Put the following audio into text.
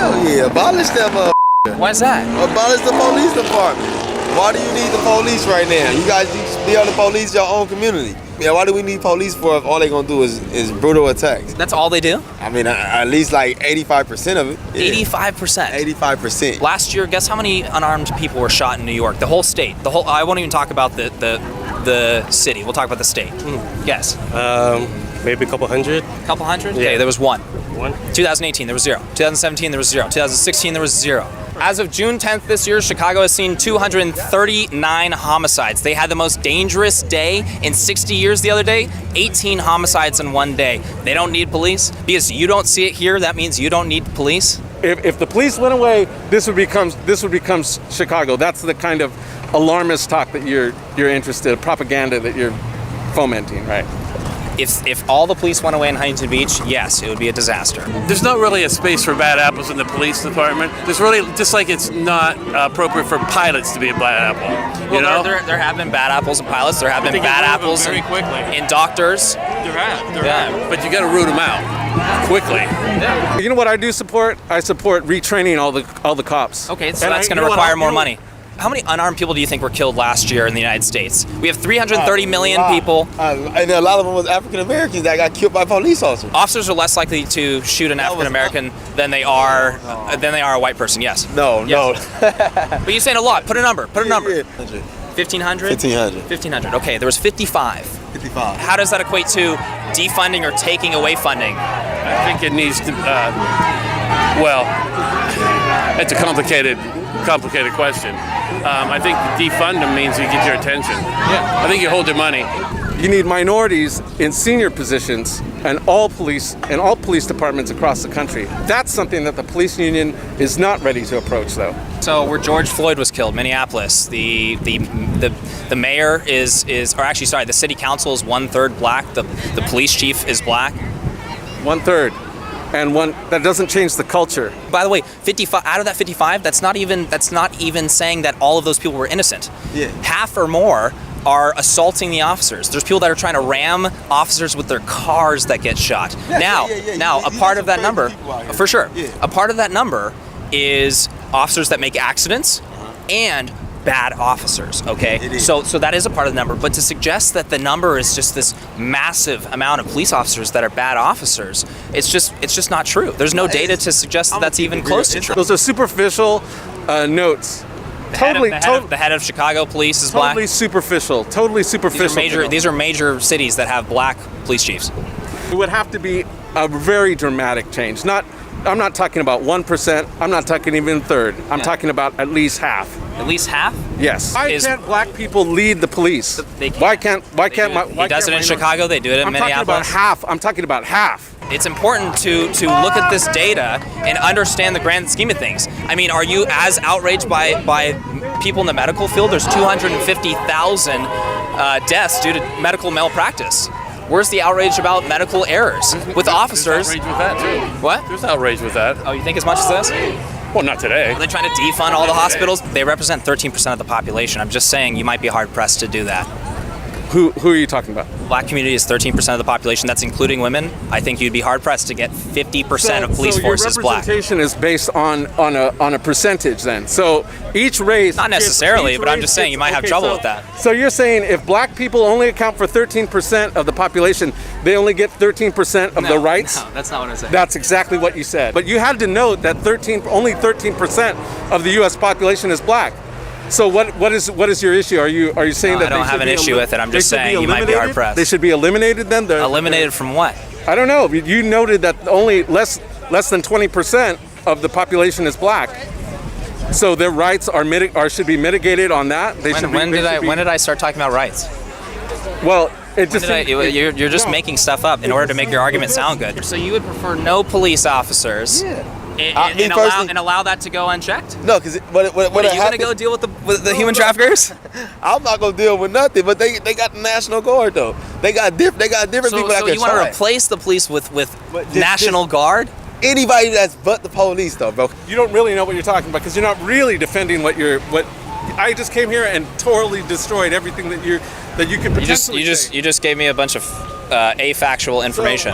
Hell yeah, abolish that Why is that? abolish the police department. Why do you need the police right now? You guys be able to police your own community. Yeah, why do we need police for if all they gonna do is brutal attacks? That's all they do? I mean, at least like 85% of it. Yeah. 85%. 85%. Last year, guess how many unarmed people were shot in New York? The whole state. I won't even talk about the city. We'll talk about the state. Guess. Maybe a couple hundred. Couple hundred? Yeah. Okay, there was one. 2018 there was 0. 2017 there was 0. 2016 there was 0. As of June 10th this year, Chicago has seen 239 homicides. They had the most dangerous day in 60 years the other day. 18 homicides in one day. They don't need police because you don't see it here. That means you don't need police. If the police went away, this would become Chicago. That's the kind of alarmist talk that you're interested in, propaganda that you're fomenting, right? If all the police went away in Huntington Beach, yes, it would be a disaster. There's not really a space for bad apples in the police department. There's really, just like it's not appropriate for pilots to be a bad apple. You know? There have been bad apples in pilots. There have been bad apples very quickly. in doctors. There have. But you got to root them out quickly. You know what I do support? I support retraining all the cops. Okay, so that's going to require more money. How many unarmed people do you think were killed last year in the United States? We have 330 million people. And a lot of them was African Americans that got killed by police officers. Officers are less likely to shoot an African American than they are a white person. Yes. No. But you're saying a lot. Put a number. Put a number. 1,500. 1,500. Okay, there was 55. 55. How does that equate to defunding or taking away funding? I think it needs to, it's a complicated question. I think defund them means you get your attention. Yeah. I think you hold their money. You need minorities in senior positions and all police departments across the country. That's something that the police union is not ready to approach, though. So where George Floyd was killed, Minneapolis, the mayor the city council is 1/3 black. The police chief is black. 1/3. And that doesn't change the culture. By the way, 55 out of that 55, that's not even saying that all of those people were innocent. Yeah. Half or more are assaulting the officers. There's people that are trying to ram officers with their cars that get shot. Now, a part of that number, for sure, a part of that number is officers that make accidents and bad officers, okay? So that is a part of the number, but to suggest that the number is just this massive amount of police officers that are bad officers, it's just not true. There's no data to suggest that that's even close to true. Those are superficial notes. The head of Chicago police is black. Totally superficial. These are major cities that have black police chiefs. It would have to be a very dramatic change. I'm not talking about 1%. I'm not talking even 1/3. I'm talking about at least half. At least half? Yes. Why can't black people lead the police? They can't. Why can't He does it in Chicago. They do it in Minneapolis. I'm talking about half. It's important to look at this data and understand the grand scheme of things. I mean, are you as outraged by people in the medical field? There's 250,000 deaths due to medical malpractice. Where's the outrage about medical errors with officers? There's outrage with that too. What? There's outrage with that. Oh, you think as much as this? Well, not today. Are they trying to defund all the hospitals? They represent 13% of the population. I'm just saying you might be hard pressed to do that. Who are you talking about? Black community is 13% of the population. That's including women. I think you'd be hard pressed to get 50% of police force is black. So your representation is based on a percentage then. So each race. Not necessarily, but I'm just saying you might have trouble with that. So you're saying if black people only account for 13% of the population, they only get 13% of the rights? No, that's not what I'm saying. That's exactly what you said. But you had to note that only 13% of the U.S. population is black. So what is your issue? Are you saying that I don't have an issue with it. I'm just saying you might be hard pressed. They should be eliminated then? Eliminated from what? I don't know. You noted that only less than 20% of the population is black. So their rights should be mitigated on that. When did I start talking about rights? Well, you're just making stuff up in order to make your argument sound good. So you would prefer no police officers? Yeah. And allow that to go unchecked? No, because what are you going to go deal with the human traffickers? I'm not going to deal with nothing, but they got the National Guard though. They got different people that can try. So you want to replace the police with National Guard? Anybody that's but the police though, bro. You don't really know what you're talking about because you're not really defending what I just came here and totally destroyed everything that you could potentially You just gave me a bunch of afactual information.